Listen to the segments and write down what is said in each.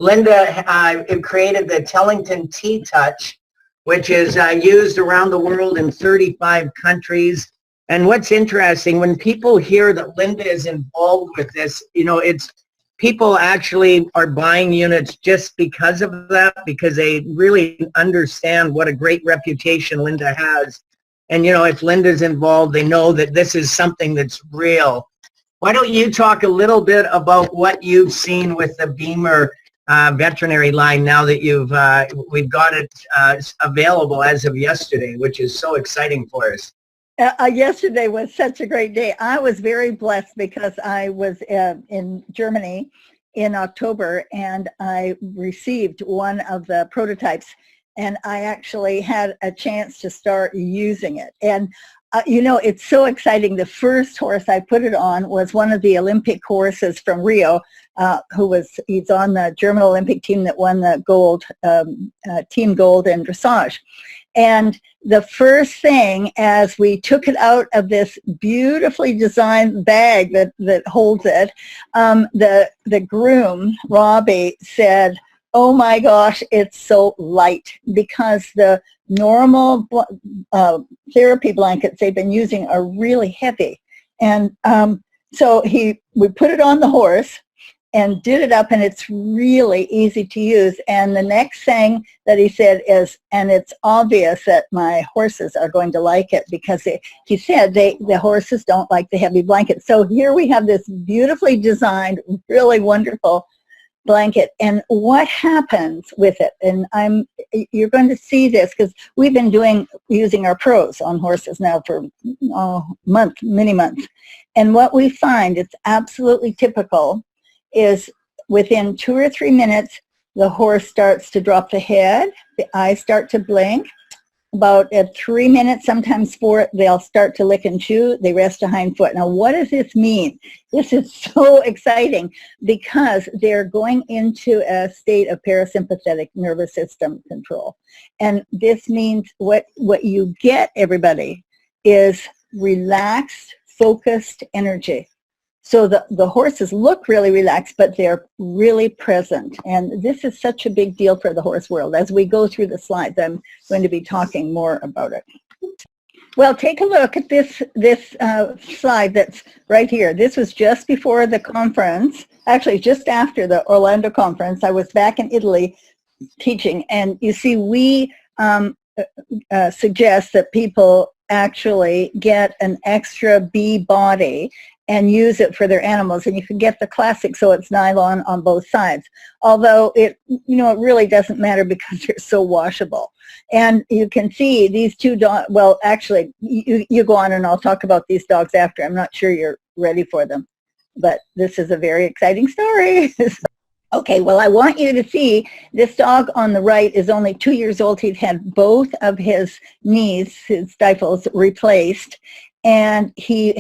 Linda created the Tellington T-Touch, which is used around the world in 35 countries. And what's interesting, when people hear that Linda is involved with this, you know, it's people actually are buying units just because of that, because they really understand what a great reputation Linda has. And, you know, if Linda's involved, they know that this is something that's real. Why don't you talk a little bit about what you've seen with the BEMER veterinary line now that we've got it available as of yesterday, which is so exciting for us. Yesterday was such a great day. I was very blessed because I was in Germany in October, and I received one of the prototypes, and I actually had a chance to start using it. And you know, it's so exciting. The first horse I put it on was one of the Olympic horses from Rio, he's on the German Olympic team that won the gold, team gold in dressage. And the first thing, as we took it out of this beautifully designed bag that holds it, the groom, Robbie, said, "Oh my gosh, it's so light," because the normal therapy blankets they've been using are really heavy. And so we put it on the horse and did it up, and it's really easy to use. And the next thing that he said is, and it's obvious that my horses are going to like it, because he said the horses don't like the heavy blanket. So here we have this beautifully designed, really wonderful blanket. And what happens with it, and you're going to see this, because we've been using our pros on horses now for many months. And what we find, it's absolutely typical, is within 2 or 3 minutes, the horse starts to drop the head, the eyes start to blink. About at 3 minutes, sometimes 4, they'll start to lick and chew. They rest a hind foot. Now, what does this mean? This is so exciting, because they're going into a state of parasympathetic nervous system control. And this means what you get, everybody, is relaxed, focused energy. So the horses look really relaxed, but they're really present. And this is such a big deal for the horse world. As we go through the slides, I'm going to be talking more about it. Well, take a look at this slide that's right here. This was just before the conference, actually just after the Orlando conference. I was back in Italy teaching, and you see we suggest that people actually get an extra bee body and use it for their animals. And you can get the classic, so it's nylon on both sides. Although it really doesn't matter, because they're so washable. And you can see these two dogs, well, actually, you go on and I'll talk about these dogs after. I'm not sure you're ready for them, but this is a very exciting story. Okay, well, I want you to see this dog on the right is only 2 years old. He'd had both of his knees, his stifles, replaced. And he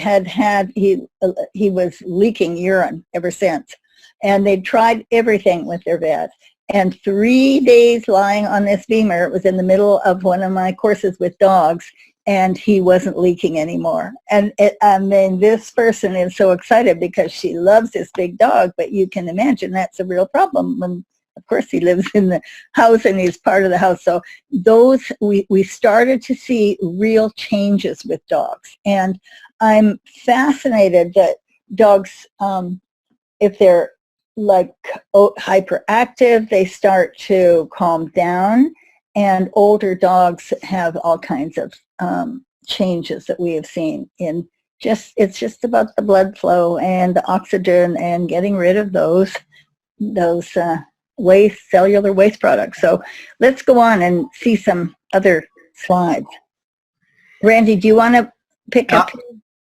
was leaking urine ever since. And they tried everything with their vet. And 3 days lying on this BEMER, it was in the middle of one of my courses with dogs, and he wasn't leaking anymore. And I mean, this person is so excited because she loves this big dog, but you can imagine that's a real problem when, of course, he lives in the house and he's part of the house. So we started to see real changes with dogs. And I'm fascinated that dogs, if they're like hyperactive, they start to calm down. And older dogs have all kinds of changes that we have seen in it's just about the blood flow and the oxygen and getting rid of those cellular waste products. So let's go on and see some other slides. Randy, do you want to pick up?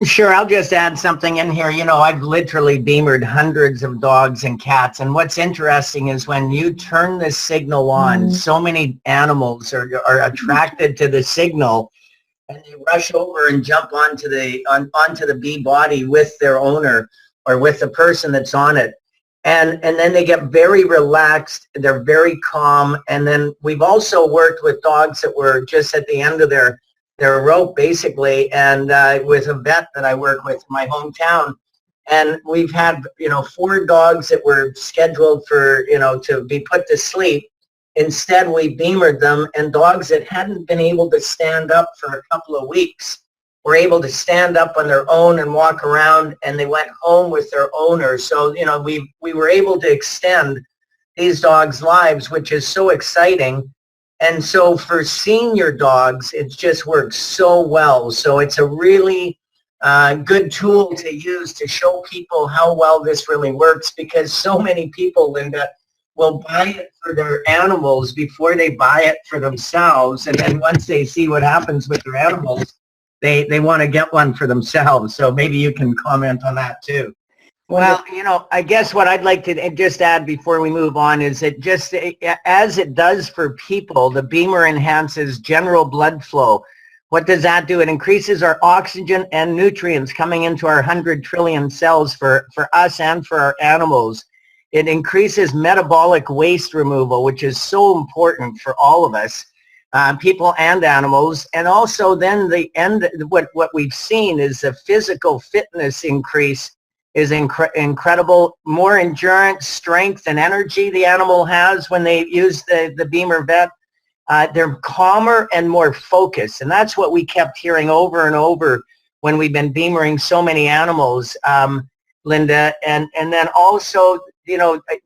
Sure, I'll just add something in here. You know, I've literally BEMER'd hundreds of dogs and cats, and what's interesting is when you turn the signal on, so many animals are attracted to the signal, and they rush over and jump onto the bee body with their owner or with the person that's on it. And then they get very relaxed, they're very calm. And then we've also worked with dogs that were just at the end of their rope, basically, and with a vet that I work with in my hometown. And we've had, 4 dogs that were scheduled for, to be put to sleep. Instead, we BEMERed them, and dogs that hadn't been able to stand up for a couple of weeks were able to stand up on their own and walk around, and they went home with their owner. So, we were able to extend these dogs' lives, which is so exciting. And so for senior dogs, it just works so well. So it's a really good tool to use to show people how well this really works, because so many people, Linda, will buy it for their animals before they buy it for themselves. And then once they see what happens with their animals, they want to get one for themselves. So maybe you can comment on that too. Well, I guess what I'd like to just add before we move on is that just as it does for people, the BEMER enhances general blood flow. What does that do? It increases our oxygen and nutrients coming into our 100 trillion cells for us and for our animals. It increases metabolic waste removal, which is so important for all of us, people and animals. And also then what we've seen is the physical fitness increase is incredible. More endurance, strength, and energy the animal has when they use the BEMER Vet. They're calmer and more focused. And that's what we kept hearing over and over when we've been BEMERing so many animals, Linda. And then also,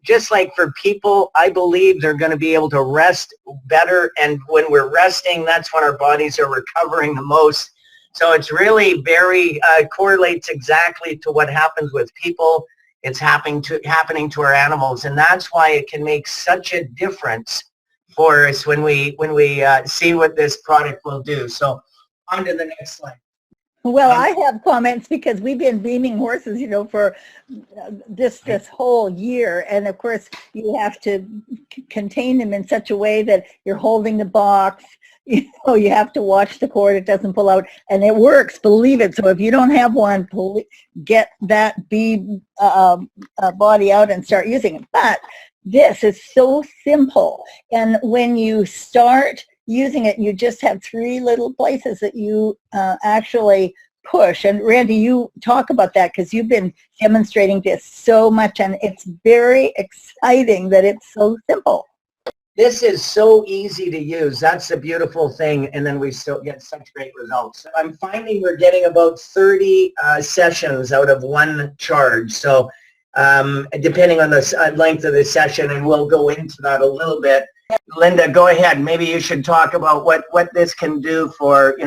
just like for people, I believe they're going to be able to rest better. And when we're resting, that's when our bodies are recovering the most. So it's really very correlates exactly to what happens with people. It's happening to our animals, and that's why it can make such a difference for us when we see what this product will do. So on to the next slide. Well, I have comments because we've been BEMEring horses, for this whole year. And of course, you have to contain them in such a way that you're holding the box. You have to watch the cord, it doesn't pull out, and it works, believe it. So if you don't have one, get that body out and start using it. But this is so simple. And when you start using it, you just have 3 little places that you actually push. And Randy, you talk about that because you've been demonstrating this so much, and it's very exciting that it's so simple. This is so easy to use. That's the beautiful thing. And then we still get such great results. I'm finding we're getting about 30 sessions out of one charge. So depending on the length of the session, and we'll go into that a little bit. Linda, go ahead. Maybe you should talk about what this can do for,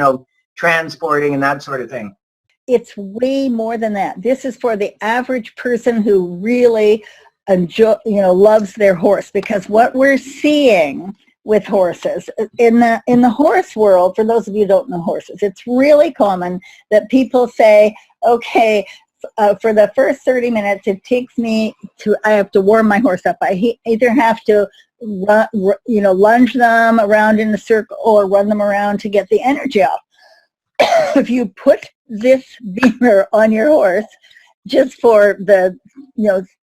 transporting and that sort of thing. It's way more than that. This is for the average person who really loves their horse, because what we're seeing with horses in the horse world, for those of you who don't know horses, it's really common that people say, okay, for the first 30 minutes, it takes me I have to warm my horse up. I either have to lunge them around in a circle or run them around to get the energy up. If you put this BEMER on your horse, just for the,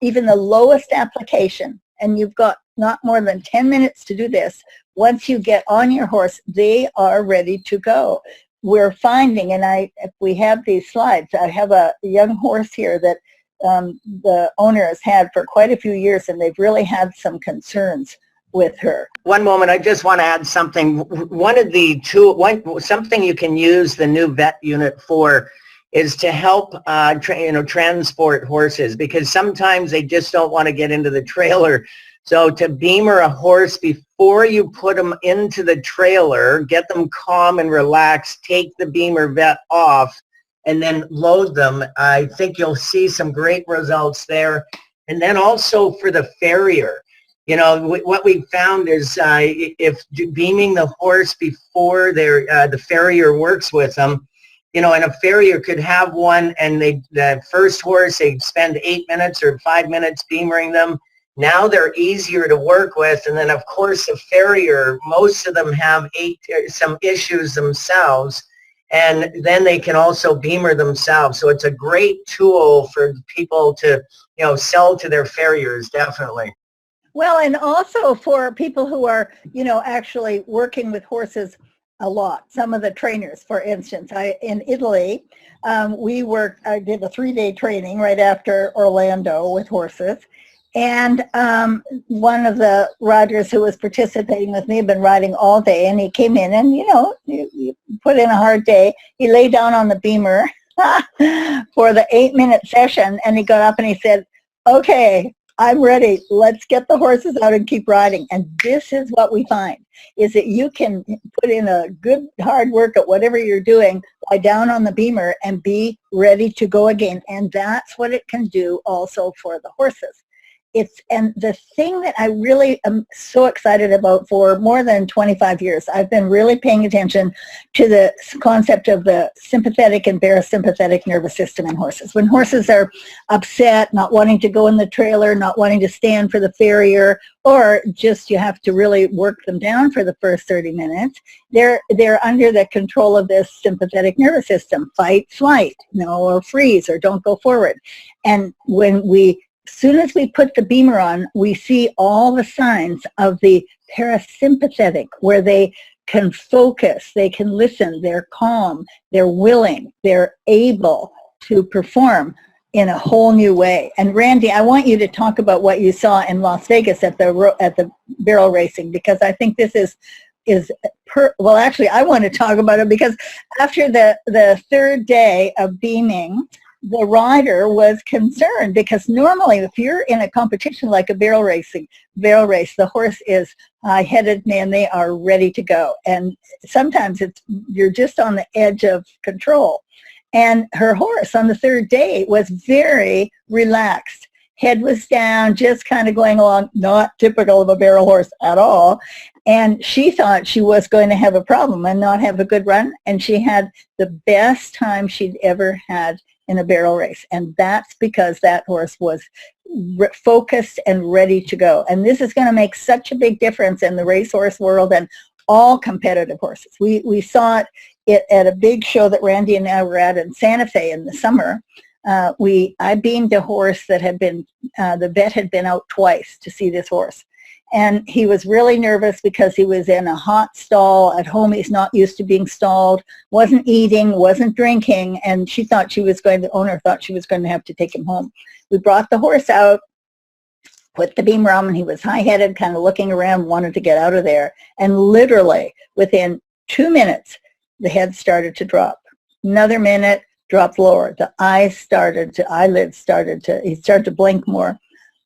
even the lowest application, and you've got not more than 10 minutes to do this, once you get on your horse, they are ready to go. We're finding, and if we have these slides, I have a young horse here that the owner has had for quite a few years, and they've really had some concerns with her. One moment, I just want to add something. Something you can use the new vet unit for is to help transport horses, because sometimes they just don't want to get into the trailer. So to BEMER a horse before you put them into the trailer, get them calm and relaxed, take the BEMER Vet off, and then load them. I think you'll see some great results there. And then also for the farrier, what we found is if BEMEring the horse before the farrier works with them, and a farrier could have one, and the first horse, they spend 8 minutes or 5 minutes BEMEring them. Now they're easier to work with. And then, of course, the farrier, most of them have some issues themselves, and then they can also BEMER themselves. So it's a great tool for people to, sell to their farriers, definitely. Well, and also for people who are, actually working with horses a lot. Some of the trainers, for instance, in Italy, I did a 3-day training right after Orlando with horses. And one of the riders who was participating with me had been riding all day, and he came in and, you put in a hard day. He lay down on the BEMER for the 8-minute session, and he got up and he said, okay, I'm ready. Let's get the horses out and keep riding. And this is what we find, is that you can put in a good hard work at whatever you're doing, lie down on the BEMER and be ready to go again. And that's what it can do also for the horses. And the thing that I really am so excited about, for more than 25 years, I've been really paying attention to the concept of the sympathetic and parasympathetic nervous system in horses. When horses are upset, not wanting to go in the trailer, not wanting to stand for the farrier, or just you have to really work them down for the first 30 minutes, they're under the control of this sympathetic nervous system, fight, flight, or freeze, or don't go forward. And as soon as we put the BEMER on, we see all the signs of the parasympathetic, where they can focus, they can listen, they're calm, they're willing, they're able to perform in a whole new way. And Randy, I want you to talk about what you saw in Las Vegas at the barrel racing, because I think this well, actually, I want to talk about it because after the third day of beaming, the rider was concerned, because normally if you're in a competition like a barrel race, the horse is high-headed, man, they are ready to go. And sometimes you're just on the edge of control. And her horse on the third day was very relaxed. Head was down, just kind of going along, not typical of a barrel horse at all. And she thought she was going to have a problem and not have a good run. And she had the best time she'd ever had in a barrel race. And that's because that horse was focused and ready to go. And this is going to make such a big difference in the racehorse world and all competitive horses. We saw it at a big show that Randy and I were at in Santa Fe in the summer. I beamed a horse that had been, the vet had been out twice to see this horse. And he was really nervous because he was in a hot stall at home. He's not used to being stalled, wasn't eating, wasn't drinking, and the owner thought she was going to have to take him home. We brought the horse out, put the BEMER on, and he was high-headed, kind of looking around, wanted to get out of there. And literally within 2 minutes, the head started to drop. Another minute, dropped lower. The eyelids started to blink more.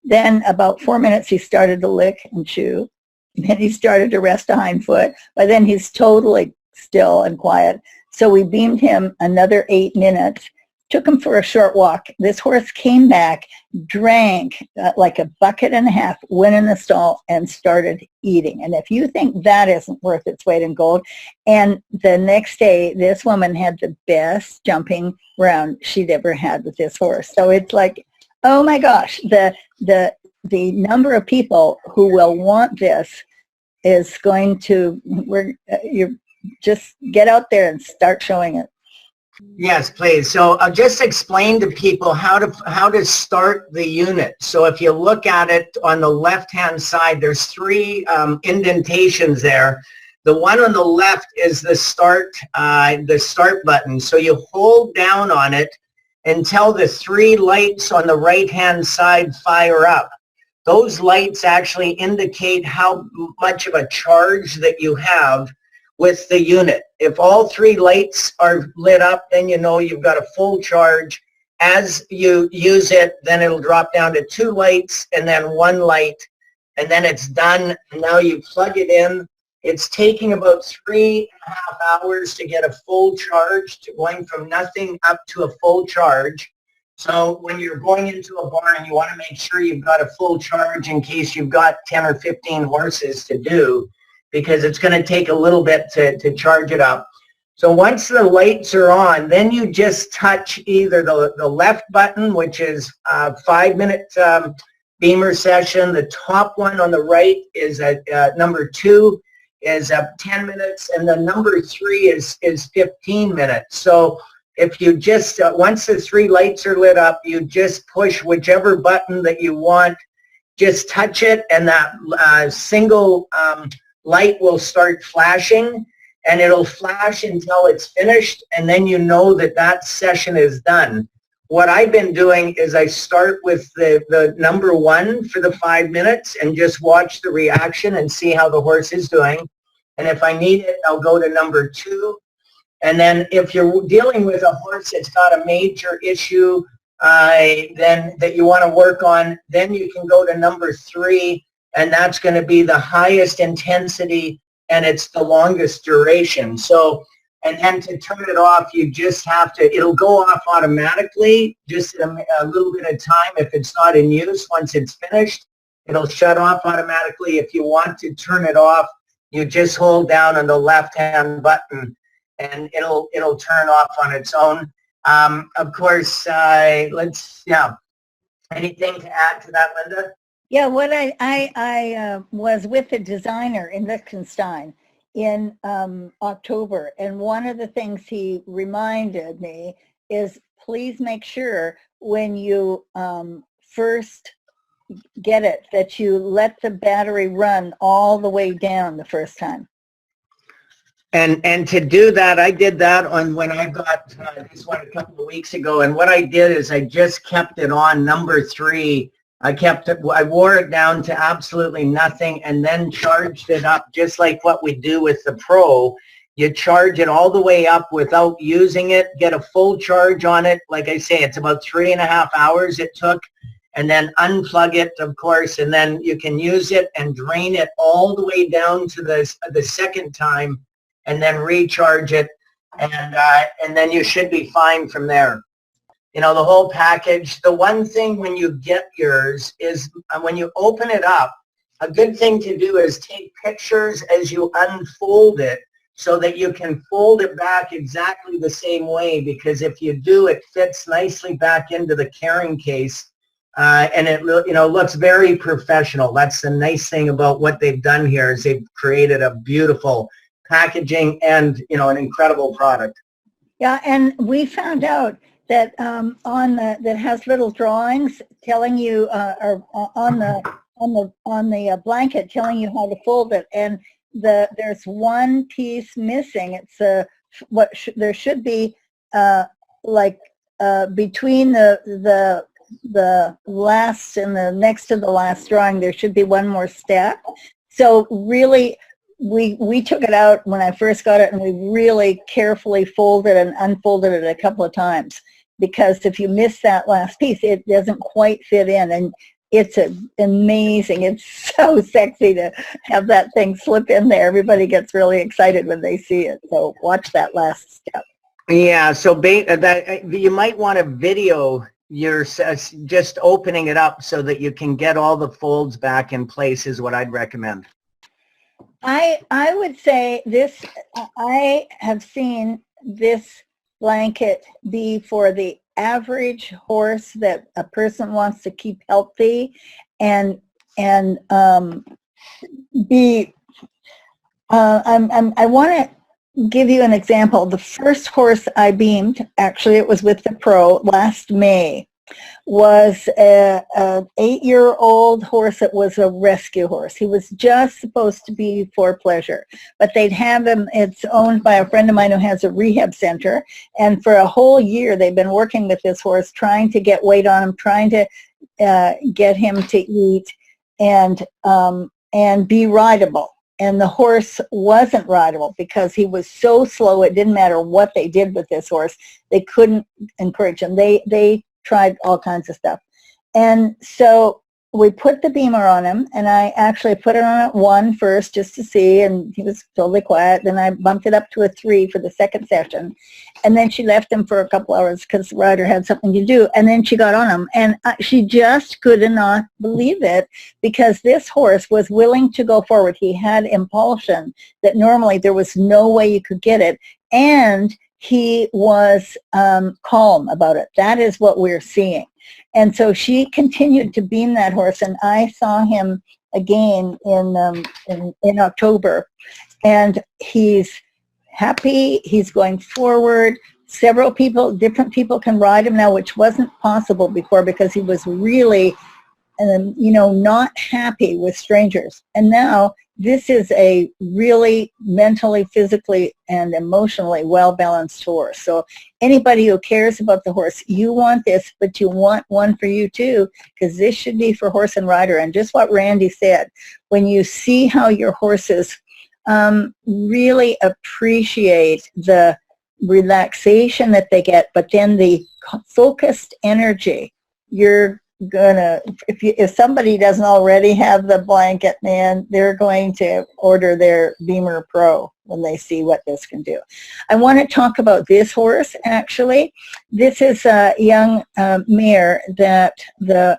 Then about 4 minutes, he started to lick and chew. Then he started to rest a hind foot. But then he's totally still and quiet. So we beamed him another 8 minutes, took him for a short walk. This horse came back, drank like a bucket and a half, went in the stall and started eating. And if you think that isn't worth its weight in gold, and the next day, this woman had the best jumping round she'd ever had with this horse. So it's like, oh my gosh, the number of people who will want this is going to, you just get out there and start showing it. Yes, please. So I'll just explain to people how to start the unit. So if you look at it on the left-hand side, there's 3 indentations there. The one on the left is the start button. So you hold down on it until the 3 lights on the right-hand side fire up. Those lights actually indicate how much of a charge that you have with the unit. If all 3 lights are lit up, then you know you've got a full charge. As you use it, then it'll drop down to 2 lights and then 1 light, and then it's done. Now you plug it in. It's taking about 3.5 hours to get a full charge, to going from nothing up to a full charge. So when you're going into a barn, you want to make sure you've got a full charge in case you've got 10 or 15 horses to do, because it's going to take a little bit to charge it up. So once the lights are on, then you just touch either the left button, which is a 5-minute BEMER session. The top one on the right is number 2. Is 10 minutes, and the number 3 is 15 minutes. So if you just, once the 3 lights are lit up, you just push whichever button that you want, just touch it, and that single light will start flashing, and it'll flash until it's finished, and then you know that that session is done. What I've been doing is I start with the number 1 for the 5 minutes and just watch the reaction and see how the horse is doing. And if I need it, I'll go to number 2. And then if you're dealing with a horse that's got a major issue then that you want to work on, then you can go to number 3, and that's going to be the highest intensity and it's the longest duration. So, and then to turn it off, you just have to, it'll go off automatically, just a little bit of time if it's not in use. Once it's finished, it'll shut off automatically. If you want to turn it off, you just hold down on the left-hand button and it'll turn off on its own. Of course, anything to add to that, Linda? Yeah, what I was with a designer in Liechtenstein in October, and one of the things he reminded me is please make sure when you first get it that you let the battery run all the way down the first time. And to do that, I did that on when I got this one a couple of weeks ago. And what I did is I just kept it on number 3. I wore it down to absolutely nothing and then charged it up just like what we do with the Pro. You charge it all the way up without using it, get a full charge on it. Like I say, it's about 3.5 hours it took. And then unplug it, of course, and then you can use it and drain it all the way down to the second time, and then recharge it, and then you should be fine from there. You know, the whole package. The one thing when you get yours is when you open it up, a good thing to do is take pictures as you unfold it so that you can fold it back exactly the same way, because if you do, it fits nicely back into the carrying case. And it looks very professional. That's the nice thing about what they've done here is they've created a beautiful packaging and an incredible product. Yeah, and we found out that that has little drawings telling you or on the blanket telling you how to fold it, and there's one piece missing. It's there should be between the last and the next to the last drawing, there should be one more step. So really, we took it out when I first got it, and we really carefully folded and unfolded it a couple of times, because if you miss that last piece, it doesn't quite fit in. And it's amazing. It's so sexy to have that thing slip in there. Everybody gets really excited when they see it. So watch that last step. Yeah, so you might want to video you're just opening it up so that you can get all the folds back in place is what I'd recommend. I would say this, I have seen this blanket be for the average horse that a person wants to keep healthy and be, I want to give you an example. The first horse I beamed, actually it was with the Pro last May, was an 8-year-old horse that was a rescue horse. He was just supposed to be for pleasure, but they'd have him, it's owned by a friend of mine who has a rehab center, and for a whole year they've been working with this horse, trying to get weight on him, trying to get him to eat and be rideable. And the horse wasn't rideable because he was so slow. It didn't matter what they did with this horse. They couldn't encourage him. They tried all kinds of stuff. And so we put the BEMER on him, and I actually put it on at 1 first just to see, and he was totally quiet. Then I bumped it up to a 3 for the second session. And then she left him for a couple hours because the rider had something to do. And then she got on him, and she just could not believe it, because this horse was willing to go forward. He had impulsion that normally there was no way you could get it. And he was calm about it. That is what we're seeing. And so she continued to beam that horse, and I saw him again in October, and he's happy. He's going forward. Several people, different people can ride him now, which wasn't possible before because he was really, not happy with strangers. And now this is a really mentally, physically, and emotionally well-balanced horse. So anybody who cares about the horse, you want this, but you want one for you too, because this should be for horse and rider. And just what Randy said, when you see how your horses really appreciate the relaxation that they get, but then the focused energy, you're gonna, if somebody doesn't already have the blanket, man, they're going to order their BEMER Pro when they see what this can do. I want to talk about this horse, actually. This is a young mare that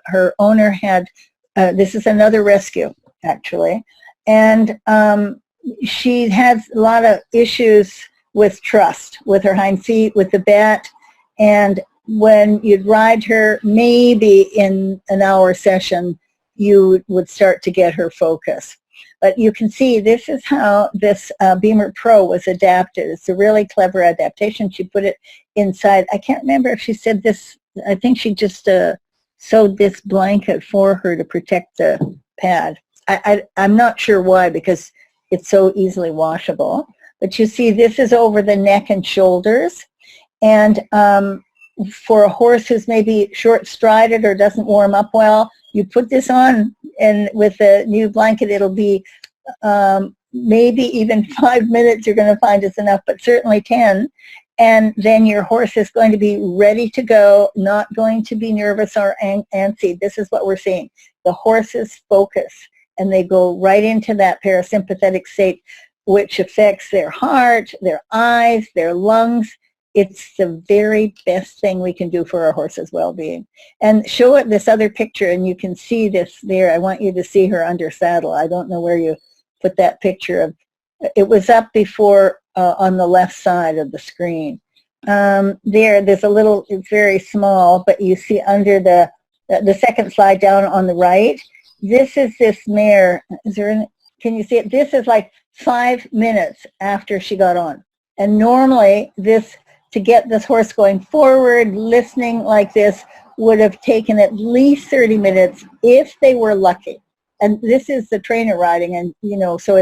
her owner had. This is another rescue, actually, and she has a lot of issues with trust, with her hind feet, with the bet, and when you'd ride her, maybe in an hour session, you would start to get her focus. But you can see this is how this BEMER Pro was adapted. It's a really clever adaptation. She put it inside. I can't remember if she said this. I think she just sewed this blanket for her to protect the pad. I'm not sure why, because it's so easily washable. But you see, this is over the neck and shoulders. And for a horse who's maybe short-strided or doesn't warm up well, you put this on, and with a new blanket, it'll be maybe even 5 minutes you're going to find is enough, but certainly 10. And then your horse is going to be ready to go, not going to be nervous or antsy. This is what we're seeing. The horses focus, and they go right into that parasympathetic state, which affects their heart, their eyes, their lungs. It's the very best thing we can do for our horse's well-being. And show it this other picture, and you can see this there. I want you to see her under saddle. I don't know where you put that picture of. It was up before on the left side of the screen. There's a little, it's very small, but you see under the second slide down on the right, this is this mare. Can you see it? This is like 5 minutes after she got on. And normally this, to get this horse going forward, listening like this, would have taken at least 30 minutes if they were lucky. And this is the trainer riding, and so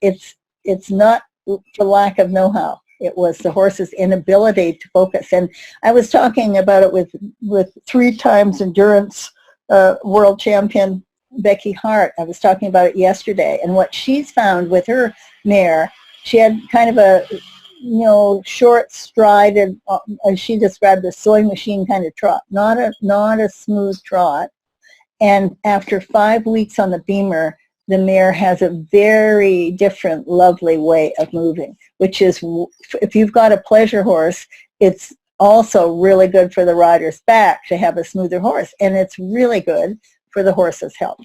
it's not for lack of know-how. It was the horse's inability to focus. And I was talking about it with 3 times endurance world champion Becky Hart. I was talking about it yesterday, and what she's found with her mare, she had kind of a short strided, as she described, a sewing machine kind of trot, not a smooth trot. And after 5 weeks on the BEMER, the mare has a very different, lovely way of moving, which is, if you've got a pleasure horse, it's also really good for the rider's back to have a smoother horse, and it's really good for the horse's health.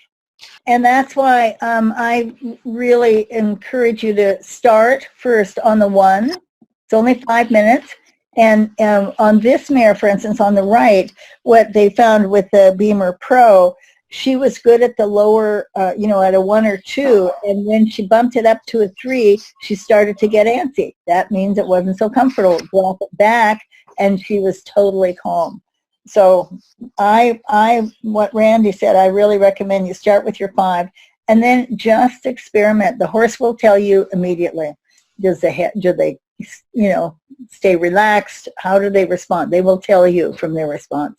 And that's why I really encourage you to start first on the 1. It's only 5 minutes. And on this mare, for instance, on the right, what they found with the BEMER Pro, she was good at the lower, at a 1 or 2. And when she bumped it up to a 3, she started to get antsy. That means it wasn't so comfortable. Drop it back, and she was totally calm. So what Randy said, I really recommend you start with your 5, and then just experiment. The horse will tell you immediately. Do they stay relaxed? How do they respond? They will tell you from their response.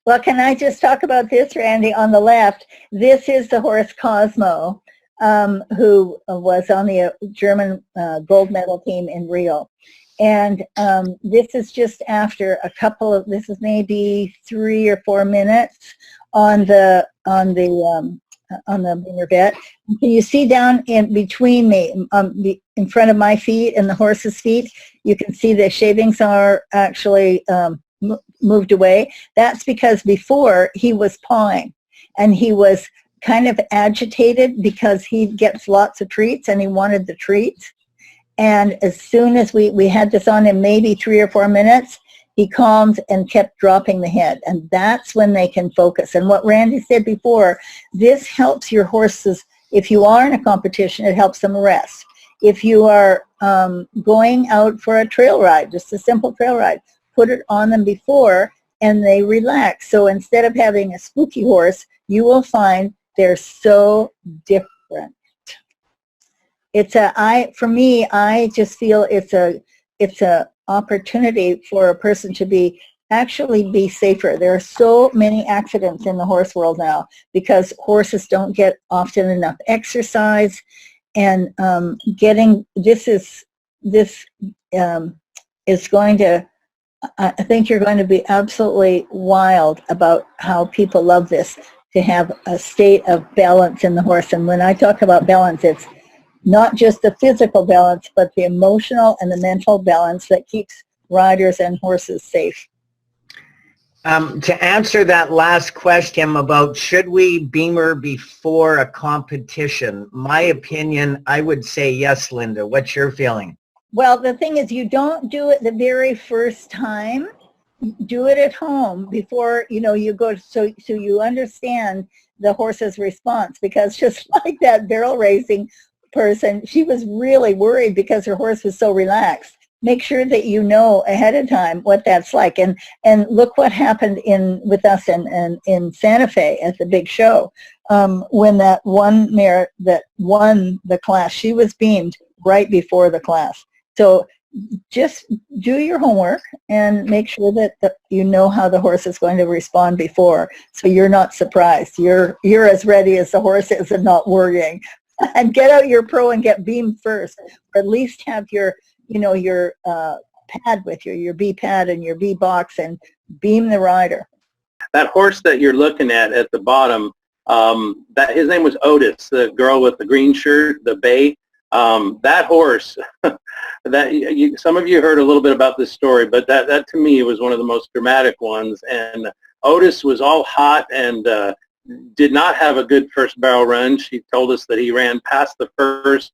Well, can I just talk about this, Randy? On the left, this is the horse Cosmo, who was on the German gold medal team in Rio. And this is just after this is maybe 3 or 4 minutes on the BEMER vet. Can you see down in between me, in front of my feet and the horse's feet? You can see the shavings are actually moved away. That's because before he was pawing, and he was kind of agitated because he gets lots of treats and he wanted the treats. And as soon as we had this on him, maybe 3 or 4 minutes, he calmed and kept dropping the head. And that's when they can focus. And what Randy said before, this helps your horses. If you are in a competition, it helps them rest. If you are going out for a trail ride, just a simple trail ride, put it on them before and they relax. So instead of having a spooky horse, you will find they're so different. for me, I just feel it's a opportunity for a person to actually be safer. There are so many accidents in the horse world now because horses don't get often enough exercise, and this is going to, I think you're going to be absolutely wild about how people love this, to have a state of balance in the horse. And when I talk about balance, it's not just the physical balance, but the emotional and the mental balance that keeps riders and horses safe. To answer that last question about should we BEMER before a competition, my opinion, I would say yes, Linda. What's your feeling? Well, the thing is, you don't do it the very first time. Do it at home before, you go, so you understand the horse's response, because just like that barrel racing person, she was really worried because her horse was so relaxed. Make sure that you know ahead of time what that's like. And look what happened with us in Santa Fe at the big show. When that one mare that won the class, she was beamed right before the class. So just do your homework and make sure that you know how the horse is going to respond before, so you're not surprised. You're as ready as the horse is and not worrying. And get out your pro and get beamed first, or at least have your pad with you, your B pad and your B box, and beam the rider. That horse that you're looking at the bottom, that his name was Otis, the girl with the green shirt, the bay. That horse, some of you heard a little bit about this story, but that to me was one of the most dramatic ones. And Otis was all hot and did not have a good first barrel run. She told us that he ran past the first,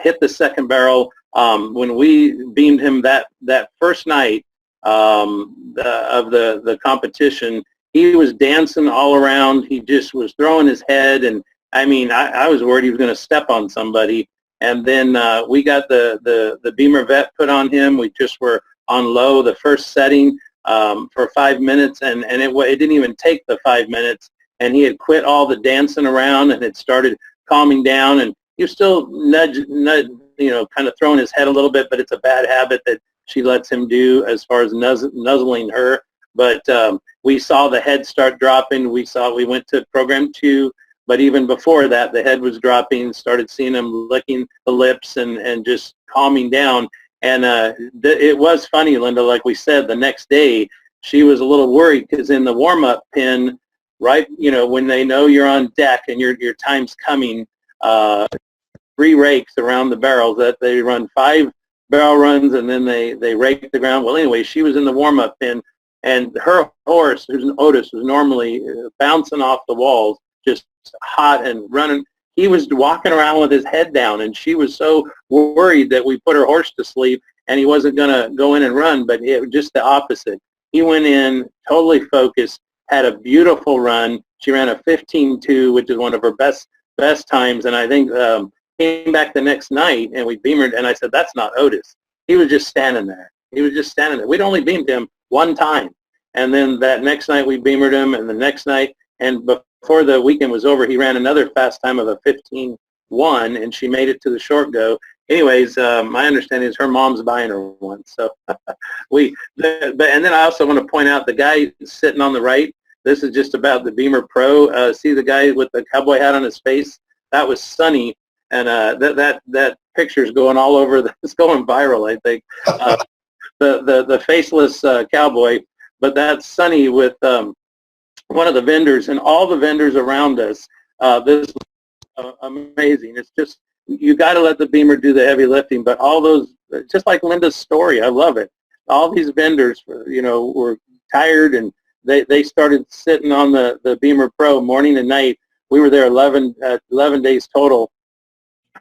hit the second barrel. When we beamed him that first night of the competition, he was dancing all around. He just was throwing his head, and I mean, I was worried he was going to step on somebody. And then we got the BEMER vet put on him. We just were on low the first setting for 5 minutes, and it didn't even take the 5 minutes, and he had quit all the dancing around and had started calming down, and he was still nudge, kind of throwing his head a little bit, but it's a bad habit that she lets him do as far as nuzzling her. But we saw the head start dropping. We went to program 2, but even before that, the head was dropping, started seeing him licking the lips and just calming down. And it was funny, Linda, like we said, the next day, she was a little worried because in the warm-up pen, right, when they know you're on deck and your time's coming, 3 rakes around the barrels, that they run 5 barrel runs and then they rake the ground. Well, anyway, she was in the warm-up pen, and her horse, who's an Otis, was normally bouncing off the walls, just hot and running. He was walking around with his head down, and she was so worried that we put her horse to sleep and he wasn't going to go in and run, but it was just the opposite. He went in totally focused, had a beautiful run. She ran a 15.2, which is one of her best times, and I think came back the next night and we beamered, and I said, that's not Otis. He was just standing there. We'd only beamed him 1 time, and then that next night we beamered him, and the next night, and before the weekend was over, he ran another fast time of a 15.1, and she made it to the short go. Anyways, my understanding is her mom's buying her one. So and then I also want to point out the guy sitting on the right. This is just about the BEMER Pro. See the guy with the cowboy hat on his face? That was Sonny, and that picture is going all over. It's going viral, I think. The faceless cowboy, but that's Sonny with one of the vendors, and all the vendors around us. This is amazing. It's just, you got to let the BEMER do the heavy lifting, but all those, just like Linda's story, I love it. All these vendors, were tired, and they started sitting on the BEMER Pro morning and night. We were there 11 days total.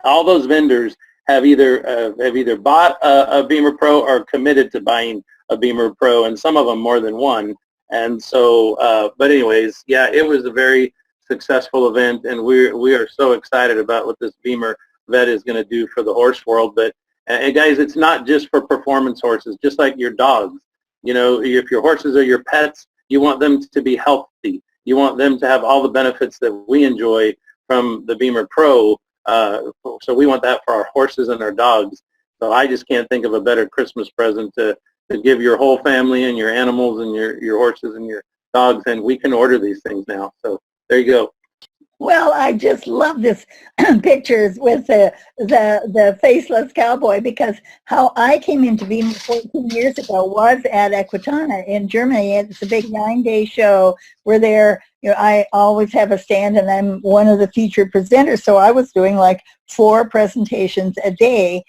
All those vendors have either bought a BEMER Pro or committed to buying a BEMER Pro, and some of them more than one. And so, but anyways, yeah, it was a very successful event, and we are so excited about what this BEMER vet is going to do for the horse world. But and guys, it's not just for performance horses, just like your dogs. If your horses are your pets, you want them to be healthy. You want them to have all the benefits that we enjoy from the BEMER Pro. So we want that for our horses and our dogs. So I just can't think of a better Christmas present to give your whole family and your animals and your horses and your dogs, and we can order these things now. So there you go. Well, I just love this pictures with the faceless cowboy, because how I came into BEMER 14 years ago was at Equine in Germany. It's a big 9-day show. We're there. You know, I always have a stand, and I'm one of the featured presenters. So I was doing like 4 presentations a day,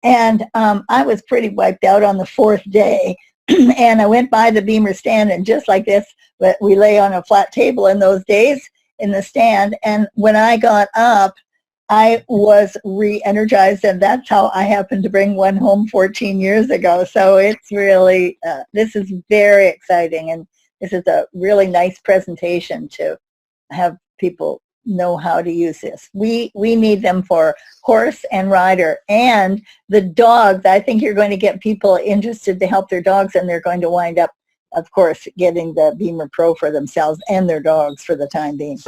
and I was pretty wiped out on the 4th day. And I went by the BEMER stand, and just like this, but we lay on a flat table in those days in the stand, and when I got up, I was re-energized, and that's how I happened to bring one home 14 years ago. So it's really, this is very exciting, and this is a really nice presentation to have people know how to use this. We need them for horse and rider, and the dogs. I think you're going to get people interested to help their dogs, and they're going to wind up, of course, getting the BEMER Pro for themselves and their dogs for the time being.